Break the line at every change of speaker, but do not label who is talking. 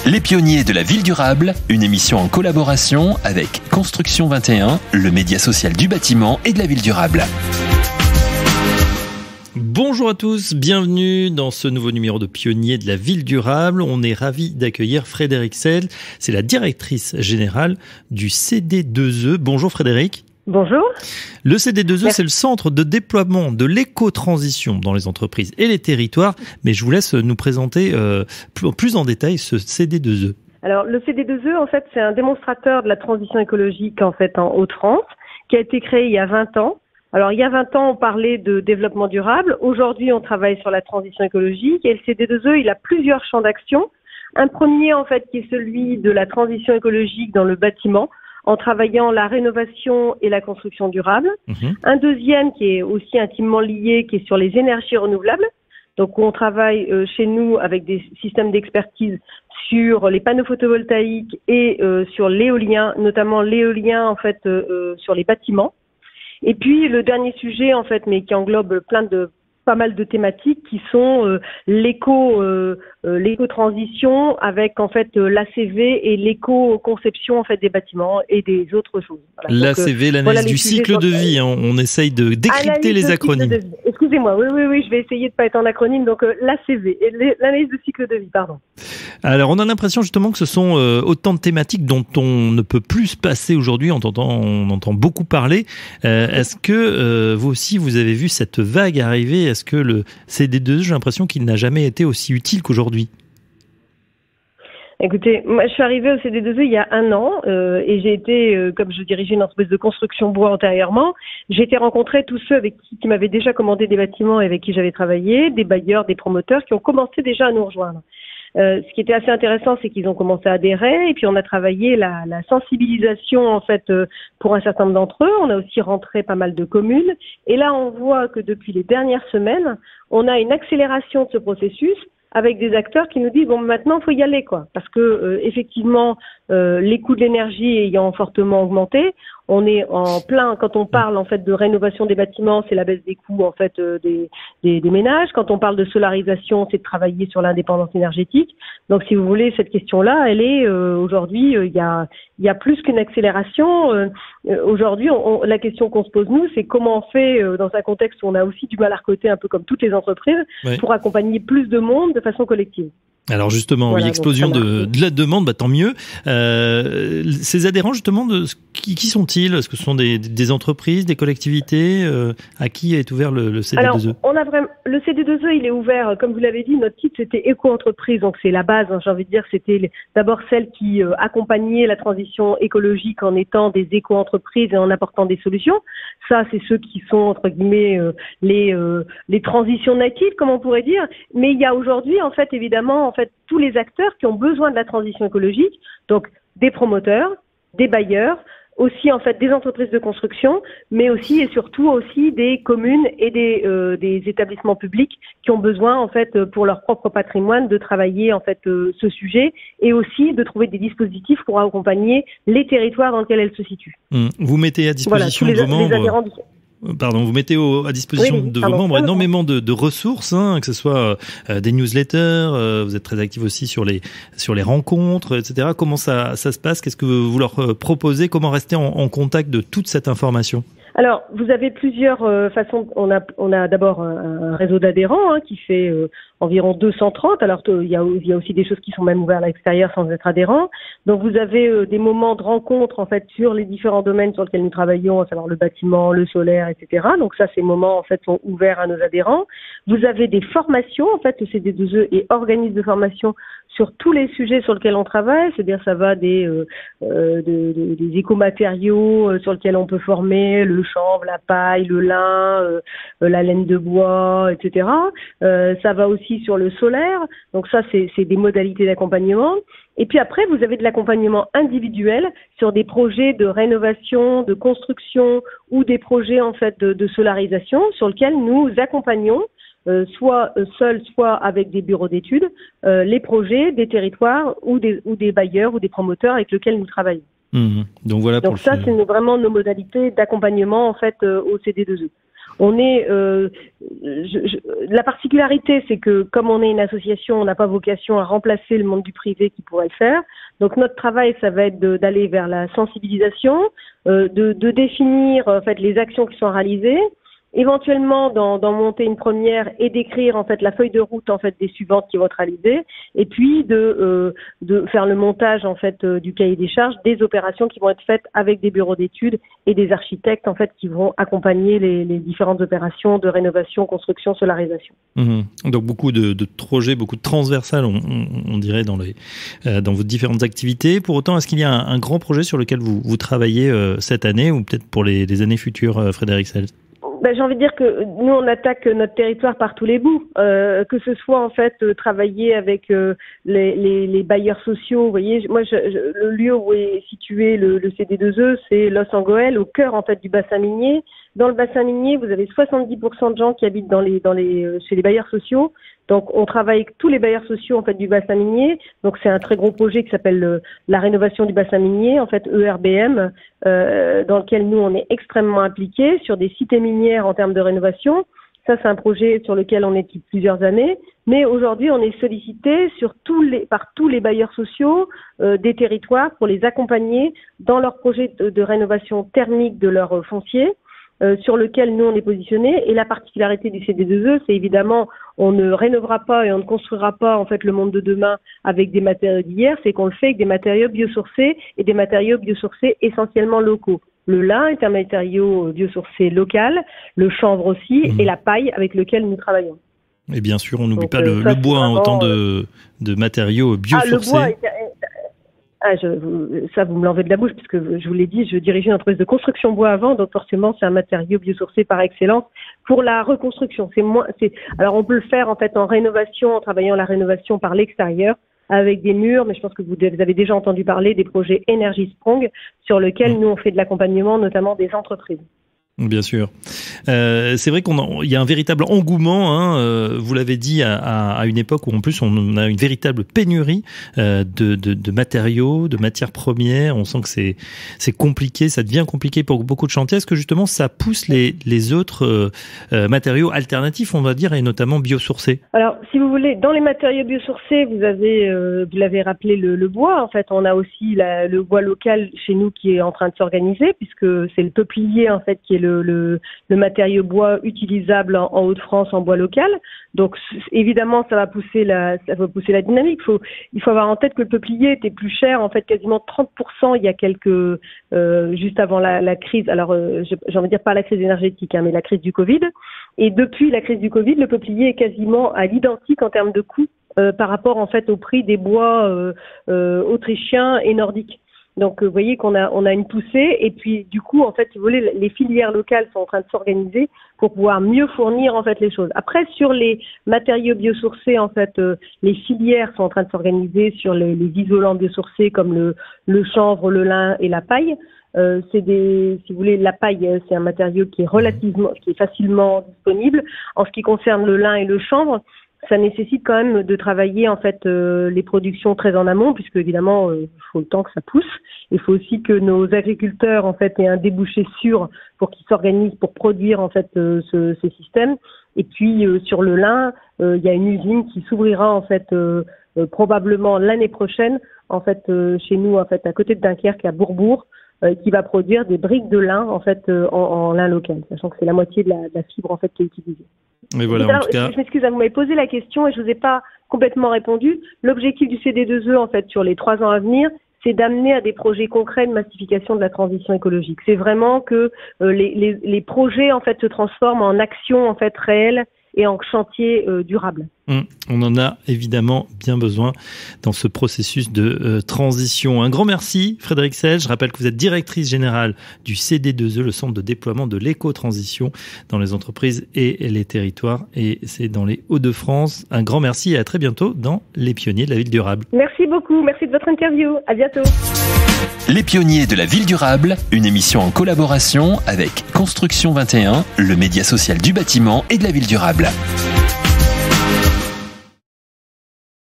Les pionniers de la ville durable, une émission en collaboration avec Construction 21, le média social du bâtiment et de la ville durable.
Bonjour à tous, bienvenue dans ce nouveau numéro de Pionniers de la ville durable. On est ravis d'accueillir Frédérique Seld, c'est la directrice générale du CD2E. Bonjour Frédérique.
Bonjour.
Le CD2E, c'est le centre de déploiement de l'éco-transition dans les entreprises et les territoires. Mais je vous laisse nous présenter plus en détail ce CD2E.
Alors, le CD2E, en fait, c'est un démonstrateur de la transition écologique, en fait, en Haute-France, qui a été créé il y a 20 ans. Alors, il y a 20 ans, on parlait de développement durable. Aujourd'hui, on travaille sur la transition écologique. Et le CD2E, il a plusieurs champs d'action. Un premier, en fait, qui est celui de la transition écologique dans le bâtiment, en travaillant la rénovation et la construction durable. Un deuxième qui est aussi intimement lié, qui est sur les énergies renouvelables. Donc, on travaille chez nous avec des systèmes d'expertise sur les panneaux photovoltaïques et sur l'éolien, notamment l'éolien, en fait, sur les bâtiments. Et puis, le dernier sujet, en fait, mais qui englobe pas mal de thématiques qui sont l'éco-transition avec en fait l'ACV et l'éco-conception en fait des bâtiments et des autres choses. Voilà.
L'ACV, l'analyse du cycle de vie. On essaye de décrypter les acronymes.
Excusez-moi, oui, je vais essayer de pas être en acronyme. Donc l'ACV, l'analyse de cycle de vie, pardon.
Alors on a l'impression justement que ce sont autant de thématiques dont on ne peut plus se passer aujourd'hui. On entend beaucoup parler. Est-ce que vous aussi vous avez vu cette vague arriver? Est-ce que le CD2E, j'ai l'impression qu'il n'a jamais été aussi utile qu'aujourd'hui?
Écoutez, moi je suis arrivée au CD2E il y a 1 an et j'ai été, comme je dirigeais une entreprise de construction bois antérieurement, j'ai été rencontrer tous ceux avec qui m'avaient déjà commandé des bâtiments et avec qui j'avais travaillé, des bailleurs, des promoteurs qui ont commencé déjà à nous rejoindre. Ce qui était assez intéressant, c'est qu'ils ont commencé à adhérer et puis on a travaillé la sensibilisation en fait pour un certain nombre d'entre eux. On a aussi rentré pas mal de communes et là on voit que depuis les dernières semaines, on a une accélération de ce processus avec des acteurs qui nous disent bon maintenant faut y aller quoi parce que effectivement les coûts de l'énergie ayant fortement augmenté, on est en plein quand on parle en fait de rénovation des bâtiments, c'est la baisse des coûts en fait des ménages. Quand on parle de solarisation, c'est de travailler sur l'indépendance énergétique. Donc si vous voulez cette question-là, elle est aujourd'hui il y a plus qu'une accélération. Aujourd'hui, la question qu'on se pose nous, c'est comment on fait dans un contexte où on a aussi du mal à recruter un peu comme toutes les entreprises pour accompagner plus de monde de façon collective.
Alors justement, voilà, oui, explosion de la demande, tant mieux. Ces adhérents justement, qui sont-ils? Est-ce que ce sont des entreprises, des collectivités? À qui est ouvert le CD2E?
Alors, on a vraiment le CD2E, il est ouvert, comme vous l'avez dit, notre titre c'était éco-entreprise, donc c'est la base. J'ai envie de dire, c'était d'abord celles qui accompagnaient la transition écologique en étant des éco-entreprises et en apportant des solutions. Ça, c'est ceux qui sont entre guillemets les transitions natives, comme on pourrait dire. Mais il y a aujourd'hui, en fait, évidemment, tous les acteurs qui ont besoin de la transition écologique, donc des promoteurs, des bailleurs, aussi en fait des entreprises de construction, mais aussi et surtout aussi des communes et des établissements publics qui ont besoin en fait pour leur propre patrimoine de travailler en fait ce sujet et aussi de trouver des dispositifs pour accompagner les territoires dans lesquels elles se situent.
Vous mettez à disposition de vos membres. Vous mettez à disposition de vos membres énormément de ressources, que ce soit des newsletters, vous êtes très actifs aussi sur les rencontres, etc. Comment ça se passe? Qu'est-ce que vous leur proposez? Comment rester en contact de toute cette information?
Alors, vous avez plusieurs façons. On a d'abord un réseau d'adhérents qui fait environ 230. Alors, il y a aussi des choses qui sont même ouvertes à l'extérieur sans être adhérents. Donc, vous avez des moments de rencontre en fait sur les différents domaines sur lesquels nous travaillons, à savoir le bâtiment, le solaire, etc. Donc, ça, ces moments en fait sont ouverts à nos adhérents. Vous avez des formations. En fait, le CD2E et organise de formation sur tous les sujets sur lesquels on travaille, c'est-à-dire ça va des écomatériaux sur lesquels on peut former, le chanvre, la paille, le lin, la laine de bois, etc. Ça va aussi sur le solaire, donc ça c'est des modalités d'accompagnement. Et puis après, vous avez de l'accompagnement individuel sur des projets de rénovation, de construction ou des projets en fait de solarisation sur lesquels nous accompagnons soit seuls, soit avec des bureaux d'études, les projets des territoires ou des bailleurs ou des promoteurs avec lesquels nous travaillons.
Donc voilà.
Donc ça, c'est vraiment nos modalités d'accompagnement en fait au CD2E. La particularité, c'est que comme on est une association, on n'a pas vocation à remplacer le monde du privé qui pourrait le faire. Donc notre travail, ça va être d'aller vers la sensibilisation, de définir en fait les actions qui sont réalisées, éventuellement d'en monter une première et d'écrire en fait la feuille de route en fait des suivantes qui vont être réalisées, et puis de faire le montage en fait du cahier des charges des opérations qui vont être faites avec des bureaux d'études et des architectes en fait qui vont accompagner les différentes opérations de rénovation, construction, solarisation.
Donc beaucoup de projets, beaucoup de transversales, on dirait dans vos différentes activités. Pour autant, est-ce qu'il y a un grand projet sur lequel vous travaillez cette année ou peut-être pour les années futures, Frédéric Seltz?
J'ai envie de dire que nous, on attaque notre territoire par tous les bouts, que ce soit en fait travailler avec les bailleurs sociaux. Vous voyez, moi, le lieu où est situé le CD2E, c'est Los Angoel, au cœur en fait du bassin minier. Dans le bassin minier, vous avez 70% de gens qui habitent chez les bailleurs sociaux. Donc, on travaille avec tous les bailleurs sociaux en fait du bassin minier. Donc, c'est un très gros projet qui s'appelle la rénovation du bassin minier, en fait ERBM, dans lequel nous on est extrêmement impliqués sur des cités minières en termes de rénovation. Ça, c'est un projet sur lequel on est depuis plusieurs années. Mais aujourd'hui, on est sollicité par tous les bailleurs sociaux des territoires pour les accompagner dans leurs projets de rénovation thermique de leur foncier. Sur lequel nous on est positionné, et la particularité du CD2E, c'est évidemment on ne rénovera pas et on ne construira pas en fait le monde de demain avec des matériaux d'hier, c'est qu'on le fait avec des matériaux biosourcés et des matériaux biosourcés essentiellement locaux. Le lin est un matériau biosourcé local, le chanvre aussi, et la paille avec lequel nous travaillons.
Et bien sûr, on n'oublie pas le bois, autant de matériaux biosourcés.
Le bois ça, vous me l'enlevez de la bouche, puisque je vous l'ai dit, je dirigeais une entreprise de construction bois avant, donc forcément, c'est un matériau biosourcé par excellence pour la reconstruction. Alors, on peut le faire, en fait, en rénovation, en travaillant la rénovation par l'extérieur, avec des murs, mais je pense que vous avez déjà entendu parler des projets Energy Strong, sur lesquels nous, on fait de l'accompagnement, notamment des entreprises.
Bien sûr. C'est vrai qu'il y a un véritable engouement, vous l'avez dit, à une époque où en plus on a une véritable pénurie de matériaux, de matières premières. On sent que c'est compliqué, ça devient compliqué pour beaucoup de chantiers. Est-ce que justement ça pousse les autres matériaux alternatifs, on va dire, et notamment biosourcés?
Alors, si vous voulez, dans les matériaux biosourcés, vous l'avez rappelé, le bois. En fait, on a aussi le bois local chez nous qui est en train de s'organiser, puisque c'est le peuplier en fait qui est le matériau bois utilisable en Hauts-de-France en bois local. Donc évidemment ça va pousser la dynamique. Il faut avoir en tête que le peuplier était plus cher, en fait quasiment 30% il y a juste avant la crise. Alors j'ai envie de dire pas la crise énergétique, mais la crise du Covid. Et depuis la crise du Covid, le peuplier est quasiment à l'identique en termes de coût par rapport en fait au prix des bois autrichiens et nordiques. Donc, vous voyez qu'on a une poussée, et puis du coup, en fait, si vous voulez, les filières locales sont en train de s'organiser pour pouvoir mieux fournir en fait les choses. Après, sur les matériaux biosourcés, en fait, les filières sont en train de s'organiser sur les isolants biosourcés comme le chanvre, le lin et la paille. Si vous voulez, la paille, c'est un matériau qui est facilement disponible. En ce qui concerne le lin et le chanvre, ça nécessite quand même de travailler en fait les productions très en amont, puisque évidemment il faut le temps que ça pousse. Il faut aussi que nos agriculteurs en fait aient un débouché sûr pour qu'ils s'organisent pour produire en fait ces systèmes. Et puis sur le lin, il y a une usine qui s'ouvrira en fait probablement l'année prochaine en fait chez nous en fait à côté de Dunkerque à Bourbourg, qui va produire des briques de lin en fait en lin local, sachant que c'est la moitié de la fibre en fait qui est utilisée.
Mais voilà,
alors,
en tout cas...
Je m'excuse, vous m'avez posé la question et je vous ai pas complètement répondu. L'objectif du CD2E en fait sur les 3 ans à venir, c'est d'amener à des projets concrets de massification de la transition écologique. C'est vraiment que les projets en fait se transforment en actions en fait réelles et en chantier durable.
On en a évidemment bien besoin dans ce processus de transition. Un grand merci Frédéric Seltz. Je rappelle que vous êtes directrice générale du CD2E, le centre de déploiement de l'éco-transition dans les entreprises et les territoires. Et c'est dans les Hauts-de-France. Un grand merci et à très bientôt dans Les Pionniers de la Ville Durable.
Merci beaucoup, merci de votre interview. À bientôt.
Les Pionniers de la Ville Durable, une émission en collaboration avec Construction 21, le média social du bâtiment et de la ville durable.